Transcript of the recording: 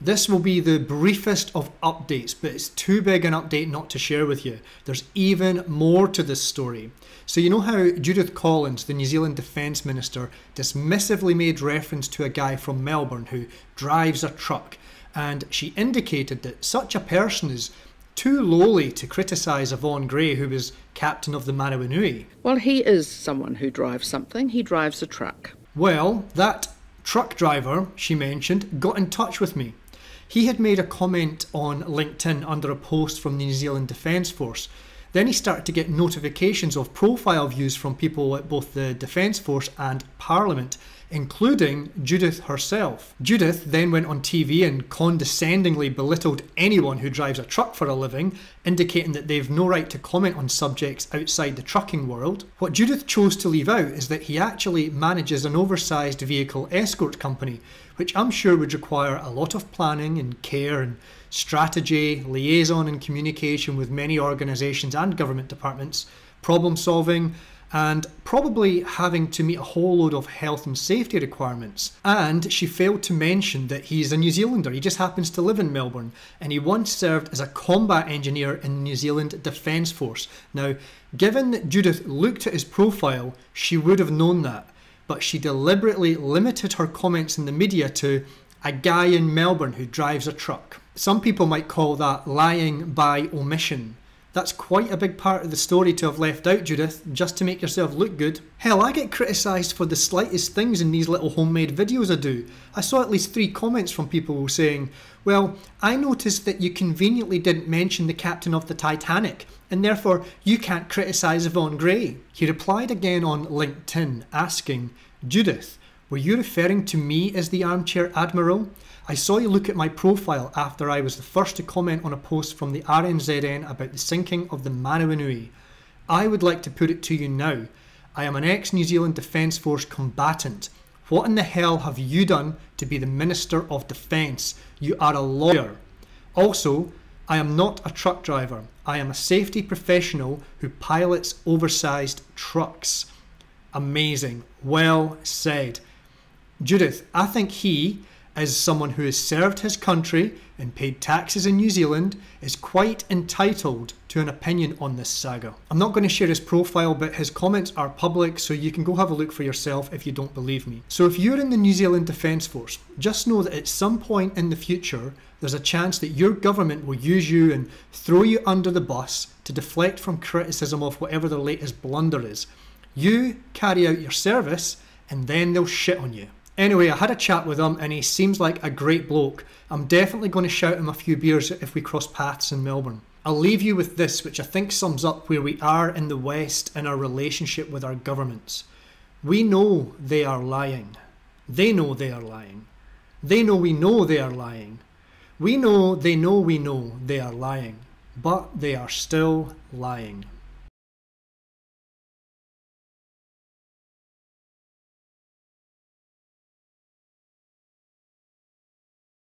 This will be the briefest of updates, but it's too big an update not to share with you. There's even more to this story. So you know how Judith Collins, the New Zealand Defence Minister, dismissively made reference to a guy from Melbourne who drives a truck, and she indicated that such a person is too lowly to criticise Yvonne Gray, who was captain of the Marawanui. Well, he is someone who drives something. He drives a truck. Well, that truck driver, she mentioned, got in touch with me. He had made a comment on LinkedIn under a post from the New Zealand Defence Force. Then he started to get notifications of profile views from people at both the Defence Force and Parliament, including Judith herself. Judith then went on TV and condescendingly belittled anyone who drives a truck for a living, indicating that they've no right to comment on subjects outside the trucking world. What Judith chose to leave out is that he actually manages an oversized vehicle escort company, which I'm sure would require a lot of planning and care and strategy, liaison and communication with many organisations and government departments, problem solving, and probably having to meet a whole load of health and safety requirements. And she failed to mention that he's a New Zealander. He just happens to live in Melbourne, and he once served as a combat engineer in the New Zealand Defence Force. Now, given that Judith looked at his profile, she would have known that, but she deliberately limited her comments in the media to a guy in Melbourne who drives a truck. Some people might call that lying by omission. That's quite a big part of the story to have left out, Judith, just to make yourself look good. Hell, I get criticised for the slightest things in these little homemade videos I do. I saw at least 3 comments from people saying, well, I noticed that you conveniently didn't mention the captain of the Titanic, and therefore you can't criticise Yvonne Gray. He replied again on LinkedIn asking, Judith, were you referring to me as the armchair admiral? I saw you look at my profile after I was the first to comment on a post from the RNZN about the sinking of the Marawanui. I would like to put it to you now. I am an ex-New Zealand Defence Force combatant. What in the hell have you done to be the Minister of Defence? You are a lawyer. Also, I am not a truck driver. I am a safety professional who pilots oversized trucks. Amazing. Well said. Judith, I think he, as someone who has served his country and paid taxes in New Zealand, is quite entitled to an opinion on this saga. I'm not going to share his profile, but his comments are public, so you can go have a look for yourself if you don't believe me. So if you're in the New Zealand Defence Force, just know that at some point in the future, there's a chance that your government will use you and throw you under the bus to deflect from criticism of whatever their latest blunder is. You carry out your service, and then they'll shit on you. Anyway, I had a chat with him and he seems like a great bloke. I'm definitely going to shout him a few beers if we cross paths in Melbourne. I'll leave you with this, which I think sums up where we are in the West in our relationship with our governments. We know they are lying. They know they are lying. They know we know they are lying. We know they know we know they are lying. But they are still lying.